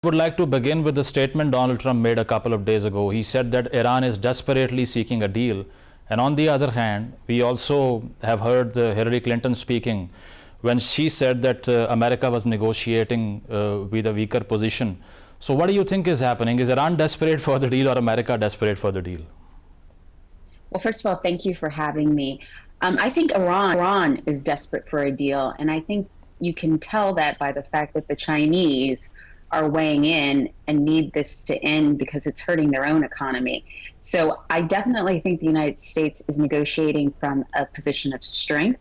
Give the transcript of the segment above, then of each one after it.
Would like to begin with the statement Donald Trump made a couple of days ago. He said that Iran is desperately seeking a deal. And on the other hand, we also have heard Hillary Clinton speaking when she said that America was negotiating with a weaker position. So what do you think is happening? Is Iran desperate for the deal or America desperate for the deal? Well, first of all, thank you for having me. I think Iran is desperate for a deal, and I think you can tell that by the fact that the Chinese are weighing in and need this to end because it's hurting their own economy. So I definitely think the United States is negotiating from a position of strength.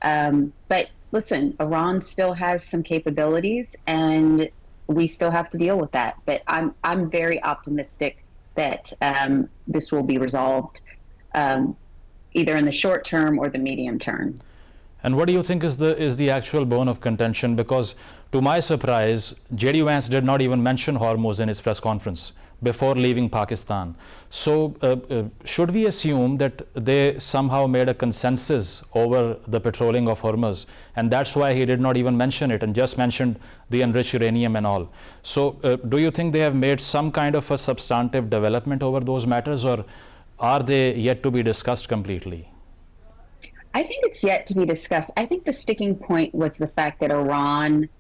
But listen, Iran still has some capabilities, and we still have to deal with that. But I'm very optimistic that this will be resolved either in the short term or the medium term. And what do you think is the actual bone of contention? Because to my surprise, J.D. Vance did not even mention Hormuz in his press conference before leaving Pakistan. So should we assume that they somehow made a consensus over the patrolling of Hormuz, and that's why he did not even mention it and just mentioned the enriched uranium and all? So do you think they have made some kind of a substantive development over those matters, or are they yet to be discussed completely? I think it's yet to be discussed. I think the sticking point was the fact that Iran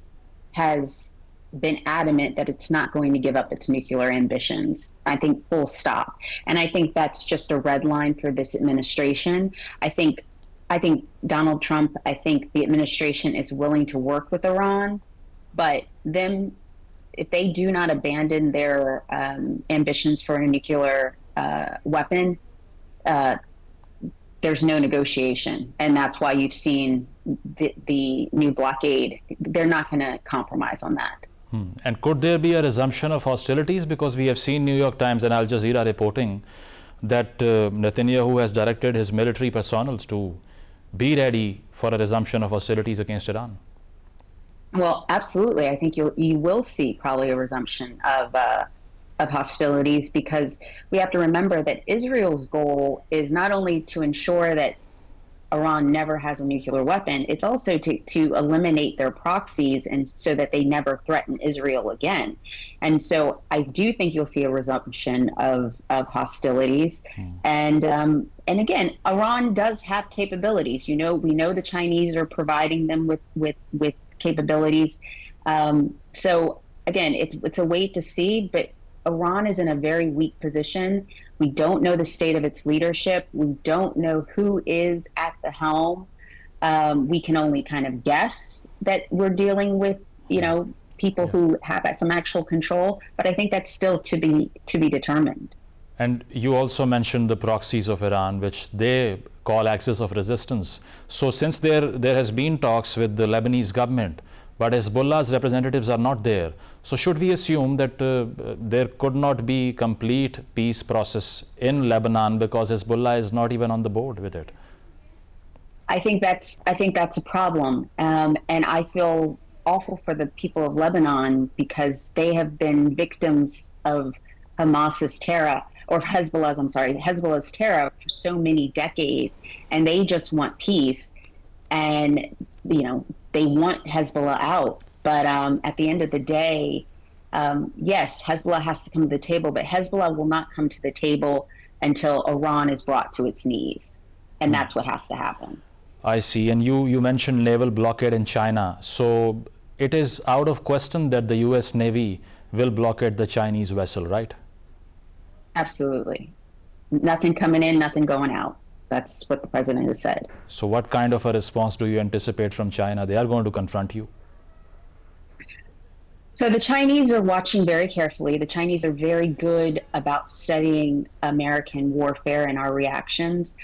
has been adamant that it's not going to give up its nuclear ambitions. I think full stop. And I think that's just a red line for this administration. I think Donald Trump, I think the administration is willing to work with Iran, but them, if they do not abandon their ambitions for a nuclear weapon, there's no negotiation. And that's why you've seen the new blockade. They're not going to compromise on that. And could there be a resumption of hostilities? Because we have seen New York Times and Al Jazeera reporting that Netanyahu has directed his military personnel to be ready for a resumption of hostilities against Iran. Well, absolutely. I think you will see probably a resumption of hostilities, because we have to remember that Israel's goal is not only to ensure that Iran never has a nuclear weapon, it's also to eliminate their proxies, and so that they never threaten Israel again. And so I do think you'll see a resumption of hostilities. And again, Iran does have capabilities. We know the Chinese are providing them with capabilities. So again, it's a wait to see, but Iran is in a very weak position. We don't know the state of its leadership. We don't know who is at the helm. We can only kind of guess that we're dealing with, people who have some actual control. But I think that's still to be determined. And you also mentioned the proxies of Iran, which they call axis of resistance. So since there has been talks with the Lebanese government, but Hezbollah's representatives are not there. So should we assume that there could not be complete peace process in Lebanon because Hezbollah is not even on the board with it? I think that's a problem, and I feel awful for the people of Lebanon, because they have been victims of Hamas's terror, or Hezbollah's terror for so many decades, and they just want peace, and they want Hezbollah out. But at the end of the day, yes, Hezbollah has to come to the table, but Hezbollah will not come to the table until Iran is brought to its knees. And that's what has to happen. I see. And you mentioned naval blockade in China. So it is out of question that the US Navy will blockade the Chinese vessel, right? Absolutely. Nothing coming in, nothing going out. That's what the president has said. So what kind of a response do you anticipate from China? They are going to confront you. So the Chinese are watching very carefully. The Chinese are very good about studying American warfare and our reactions.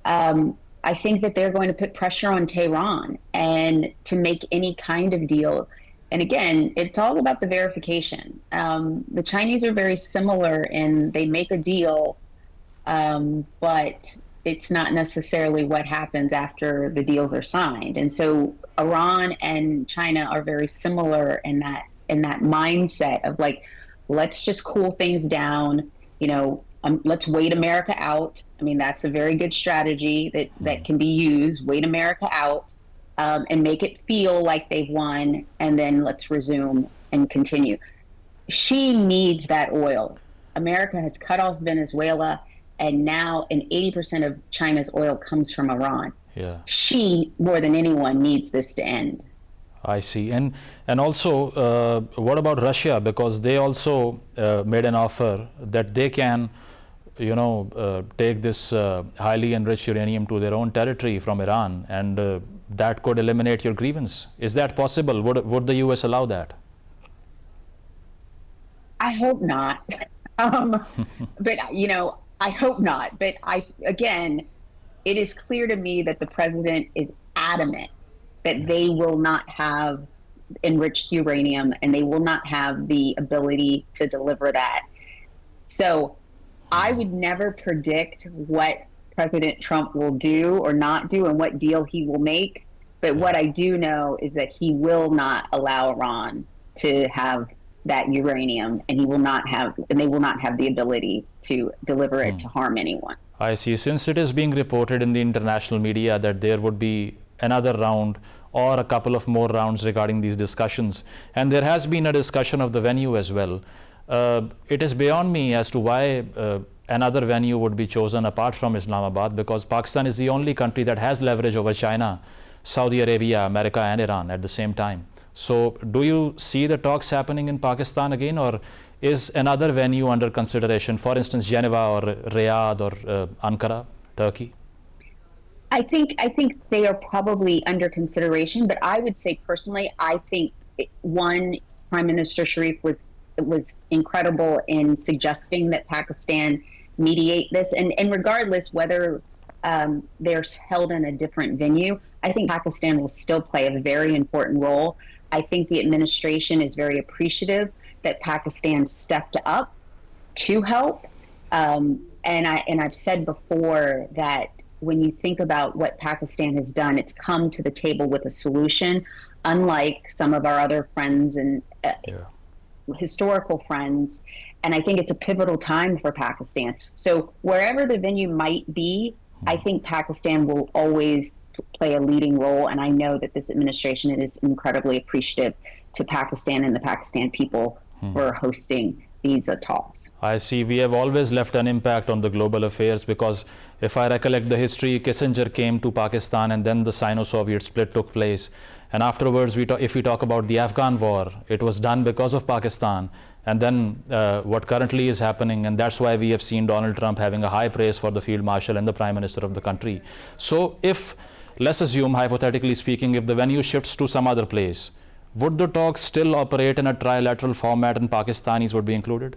I think that they're going to put pressure on Tehran and to make any kind of deal. And again, it's all about the verification. The Chinese are very similar in they make a deal, but it's not necessarily what happens after the deals are signed. And so Iran and China are very similar in that mindset of like, let's just cool things down, let's wait America out. I mean, that's a very good strategy that can be used. Wait America out, and make it feel like they've won, and then let's resume and continue. she needs that oil. America has cut off Venezuela, and now and 80% of China's oil comes from Iran. Yeah. She, more than anyone, needs this to end. I see. And also, what about Russia? Because they also made an offer that they can, take this highly enriched uranium to their own territory from Iran, and that could eliminate your grievance. Is that possible? Would the U.S. allow that? I hope not. But I hope not. But again, it is clear to me that the president is adamant that they will not have enriched uranium and they will not have the ability to deliver that. So I would never predict what President Trump will do or not do and what deal he will make. But what I do know is that he will not allow Iran to have that uranium, and they will not have the ability to deliver it to harm anyone. I see. Since it is being reported in the international media that there would be another round or a couple of more rounds regarding these discussions, and there has been a discussion of the venue as well, it is beyond me as to why another venue would be chosen apart from Islamabad, because Pakistan is the only country that has leverage over China, Saudi Arabia, America, and Iran at the same time. So do you see the talks happening in Pakistan again, or is another venue under consideration, for instance, Geneva or Riyadh or Ankara, Turkey? I think they are probably under consideration, but I would say personally, I think Prime Minister Sharif was incredible in suggesting that Pakistan mediate this, and regardless whether they're held in a different venue, I think Pakistan will still play a very important role. I think the administration is very appreciative that Pakistan stepped up to help. And I've said before that when you think about what Pakistan has done, it's come to the table with a solution, unlike some of our other friends and historical friends. And I think it's a pivotal time for Pakistan. So wherever the venue might be, I think Pakistan will always play a leading role, and I know that this administration is incredibly appreciative to Pakistan and the Pakistan people for hosting these talks. I see. We have always left an impact on the global affairs, because if I recollect the history, Kissinger came to Pakistan and then the Sino-Soviet split took place. And afterwards, if we talk about the Afghan war, it was done because of Pakistan. And then what currently is happening, and that's why we have seen Donald Trump having a high praise for the field marshal and the prime minister of the country. So if, let's assume, hypothetically speaking, if the venue shifts to some other place, would the talks still operate in a trilateral format and Pakistanis would be included?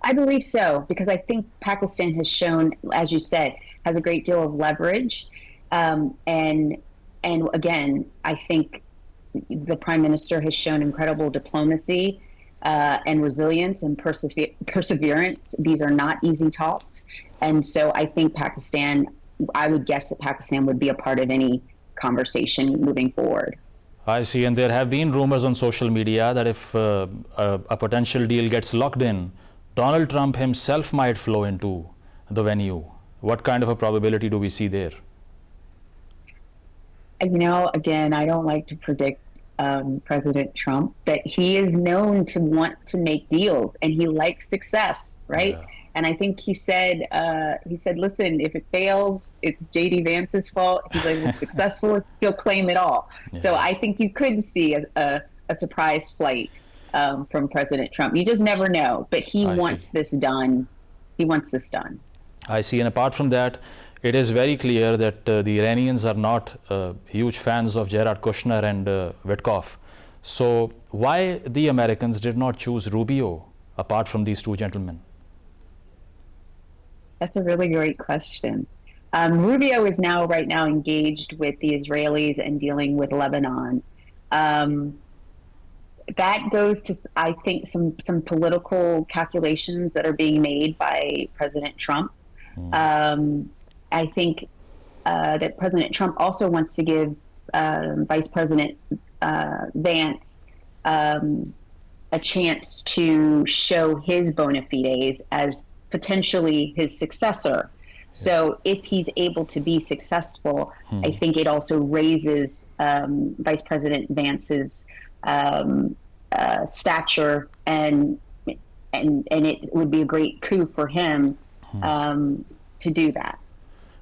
I believe so, because I think Pakistan has shown, as you said, has a great deal of leverage. And again, I think the prime minister has shown incredible diplomacy and resilience and perseverance. These are not easy talks. And so I think I would guess that Pakistan would be a part of any conversation moving forward. I see. And there have been rumors on social media that if a potential deal gets locked in, Donald Trump himself might flow into the venue. What kind of a probability do we see there? Again, I don't like to predict President Trump, but he is known to want to make deals, and he likes success, right? Yeah. And I think he said, listen, if it fails, it's J.D. Vance's fault. He's like, if it's successful, he'll claim it all. Yeah. So I think you could see a surprise flight from President Trump. You just never know, but he wants this done. He wants this done. I see. And apart from that, it is very clear that the Iranians are not huge fans of Jared Kushner and Witkoff. So why the Americans did not choose Rubio apart from these two gentlemen? That's a really great question. Rubio is right now engaged with the Israelis and dealing with Lebanon. That goes to, I think, some political calculations that are being made by President Trump. I think that President Trump also wants to give Vice President Vance a chance to show his bona fides as potentially his successor. So if he's able to be successful, I think it also raises Vice President Vance's stature, and it would be a great coup for him to do that.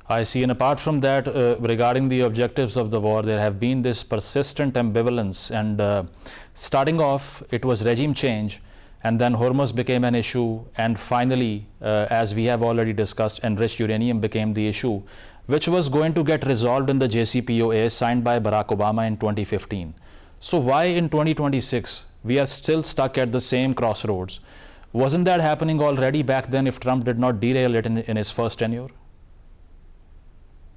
I see. And apart from that, regarding the objectives of the war, there have been this persistent ambivalence. And starting off, it was regime change, and then Hormuz became an issue. And finally, as we have already discussed, enriched uranium became the issue, which was going to get resolved in the JCPOA signed by Barack Obama in 2015. So why in 2026 we are still stuck at the same crossroads? Wasn't that happening already back then if Trump did not derail it in his first tenure?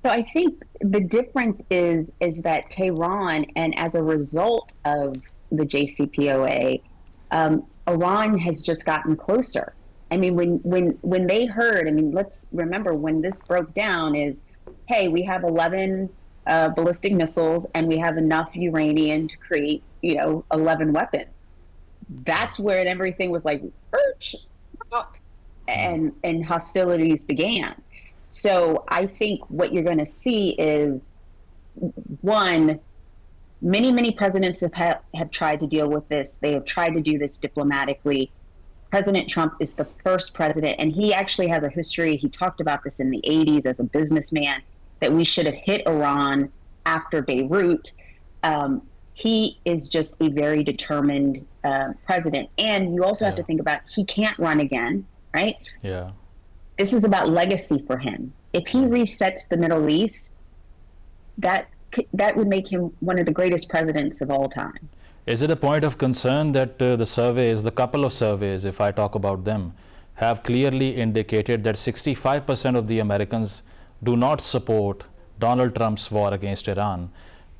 So I think the difference is that Tehran, and as a result of the JCPOA, Iran has just gotten closer. I mean, when they heard, I mean, let's remember when this broke down is, hey, we have 11 ballistic missiles and we have enough uranium to create, 11 weapons. That's where everything was like, stop, and hostilities began. So I think what you're going to see is, one, many presidents have tried to deal with this. They have tried to do this diplomatically. President Trump is the first president, and he actually has a history. He talked about this in the 80s as a businessman, that we should have hit Iran after Beirut. He is just a very determined president. And you also have to think about, he can't run again, right? Yeah. This is about legacy for him. If he resets the Middle East, that would make him one of the greatest presidents of all time. Is it a point of concern that the couple of surveys, if I talk about them, have clearly indicated that 65% of the Americans do not support Donald Trump's war against Iran?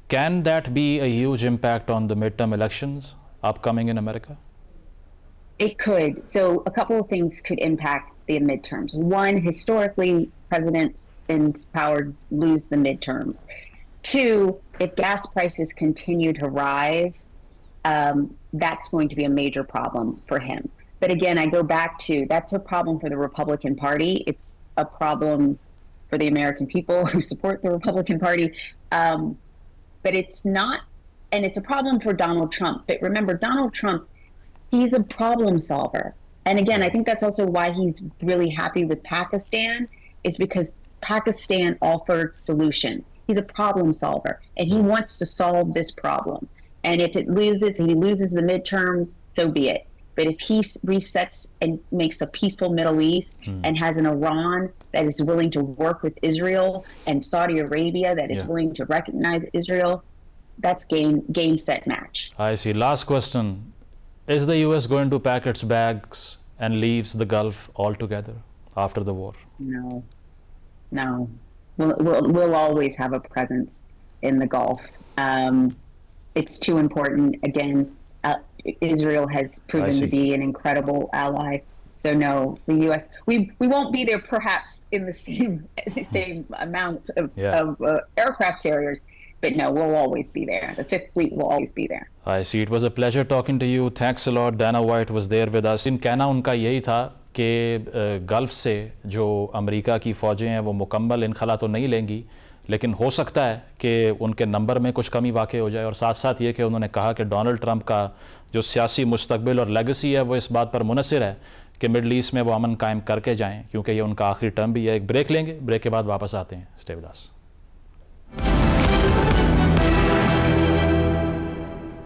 Can that be a huge impact on the midterm elections upcoming in America? It could. So a couple of things could impact the midterms. One, historically, presidents in power lose the midterms. Two, if gas prices continue to rise, that's going to be a major problem for him. But again, I go back to, that's a problem for the Republican Party. It's a problem for the American people who support the Republican Party. But it's not, and it's a problem for Donald Trump. But remember, Donald Trump, he's a problem solver. And again, I think that's also why he's really happy with Pakistan, is because Pakistan offered solution. He's a problem solver, and he wants to solve this problem. And if he loses the midterms, so be it. But if he resets and makes a peaceful Middle East and has an Iran that is willing to work with Israel, and Saudi Arabia that is willing to recognize Israel, that's game, set, match. I see. Last question. Is the US going to pack its bags and leaves the Gulf altogether after the war? No. We'll always have a presence in the Gulf. It's too important. Again, Israel has proven to be an incredible ally. So no, the U.S. we won't be there perhaps in the same amount of aircraft carriers, but no, we'll always be there. The Fifth Fleet will always be there. I see. It was a pleasure talking to you. Thanks a lot. Dana White was there with us. In कहना उनका यही था कि gulf से जो America की फ़ौजें हैं वो मुकम्मल इनखला तो नहीं लेंगी, लेकिन हो सकता है कि उनके नंबर में कुछ कमी वाक़ई हो जाए। और साथ साथ ये कि उन्होंने कहा कि डोनाल्ड ट्रंप का जो सियासी मुस्तकबिल और लेगेसी है वो इस बात पर मुनहसर है कि मिडल ईस्ट में वो अमन कायम करके जाएं, क्योंकि ये उनका आखिरी टर्म भी है। एक ब्रेक लेंगे, ब्रेक के बाद वापस आते हैं। Stay with us.